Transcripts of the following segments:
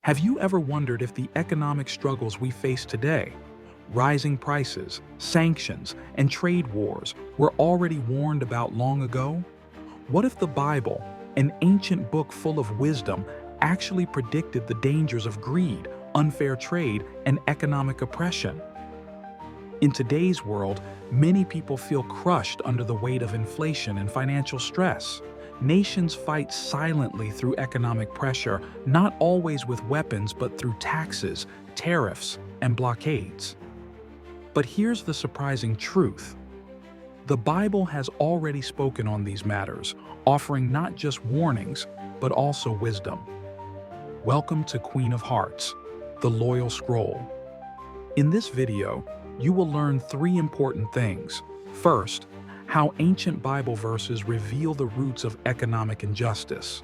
Have you ever wondered if the economic struggles we face today, rising prices, sanctions, and trade wars, were already warned about long ago? What if the Bible, an ancient book full of wisdom, actually predicted the dangers of greed, unfair trade, and economic oppression? In today's world, many people feel crushed under the weight of inflation and financial stress. Nations fight silently through economic pressure, not always with weapons but through taxes, tariffs, and blockades. But here's the surprising truth. The Bible has already spoken on these matters, offering not just warnings, but also wisdom. Welcome to Queen of Hearts, the Loyal Scroll. In this video, you will learn three important things. First, how ancient Bible verses reveal the roots of economic injustice.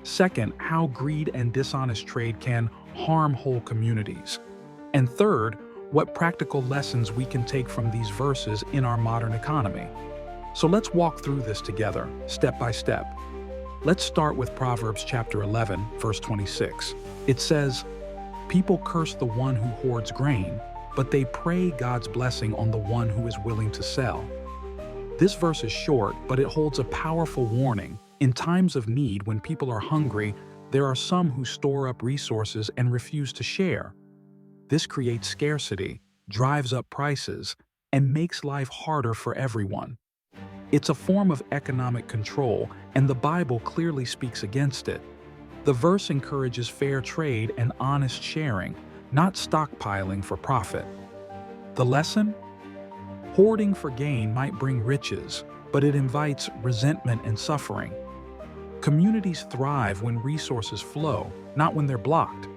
Second, how greed and dishonest trade can harm whole communities. And third, what practical lessons we can take from these verses in our modern economy. So let's walk through this together, step by step. Let's start with Proverbs chapter 11, verse 26. It says, "People curse the one who hoards grain, but they pray God's blessing on the one who is willing to sell." This verse is short, but it holds a powerful warning. In times of need, when people are hungry, there are some who store up resources and refuse to share. This creates scarcity, drives up prices, and makes life harder for everyone. It's a form of economic control, and the Bible clearly speaks against it. The verse encourages fair trade and honest sharing, not stockpiling for profit. The lesson? Hoarding for gain might bring riches, but it invites resentment and suffering. Communities thrive when resources flow, not when they're blocked.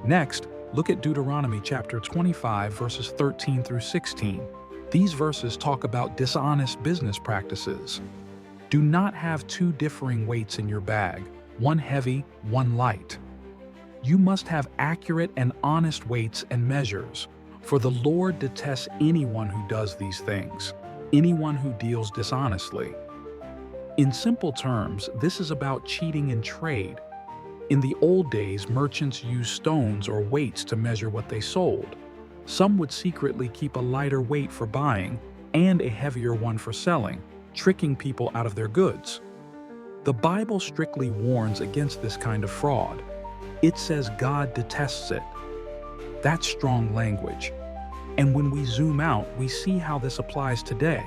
Next, look at Deuteronomy chapter 25, verses 13 through 16. These verses talk about dishonest business practices. Do not have two differing weights in your bag, one heavy, one light. You must have accurate and honest weights and measures, for the Lord detests anyone who does these things, anyone who deals dishonestly. In simple terms, this is about cheating in trade. In the old days, merchants used stones or weights to measure what they sold. Some would secretly keep a lighter weight for buying and a heavier one for selling, tricking people out of their goods. The Bible strictly warns against this kind of fraud. It says God detests it. That's strong language. And when we zoom out, we see how this applies today.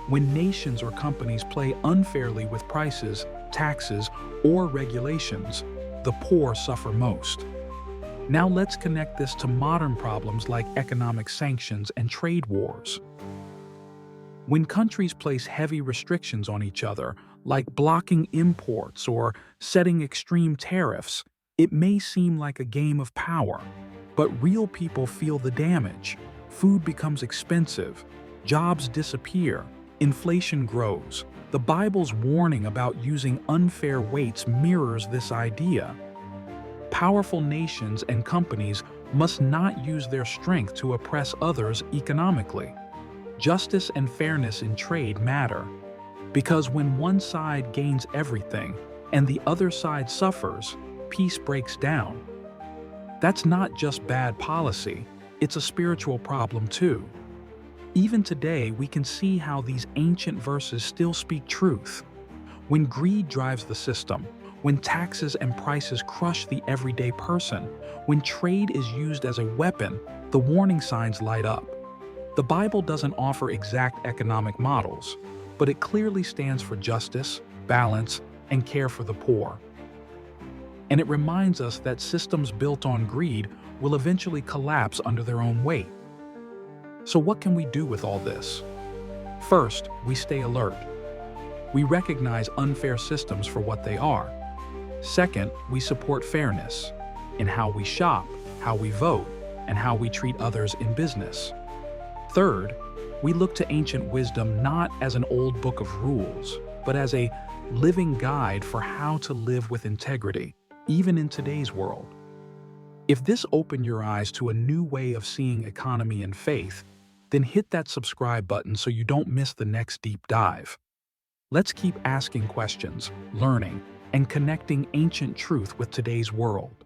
When nations or companies play unfairly with prices, taxes, or regulations, the poor suffer most. Now let's connect this to modern problems like economic sanctions and trade wars. When countries place heavy restrictions on each other, like blocking imports or setting extreme tariffs, it may seem like a game of power, but real people feel the damage. Food becomes expensive, jobs disappear, inflation grows. The Bible's warning about using unfair weights mirrors this idea. Powerful nations and companies must not use their strength to oppress others economically. Justice and fairness in trade matter, because when one side gains everything and the other side suffers, peace breaks down. That's not just bad policy, it's a spiritual problem too. Even today, we can see how these ancient verses still speak truth. When greed drives the system, when taxes and prices crush the everyday person, when trade is used as a weapon, the warning signs light up. The Bible doesn't offer exact economic models, but it clearly stands for justice, balance, and care for the poor. And it reminds us that systems built on greed will eventually collapse under their own weight. So what can we do with all this? First, we stay alert. We recognize unfair systems for what they are. Second, we support fairness in how we shop, how we vote, and how we treat others in business. Third, we look to ancient wisdom not as an old book of rules, but as a living guide for how to live with integrity, even in today's world. If this opened your eyes to a new way of seeing economy and faith, then hit that subscribe button so you don't miss the next deep dive. Let's keep asking questions, learning, and connecting ancient truth with today's world.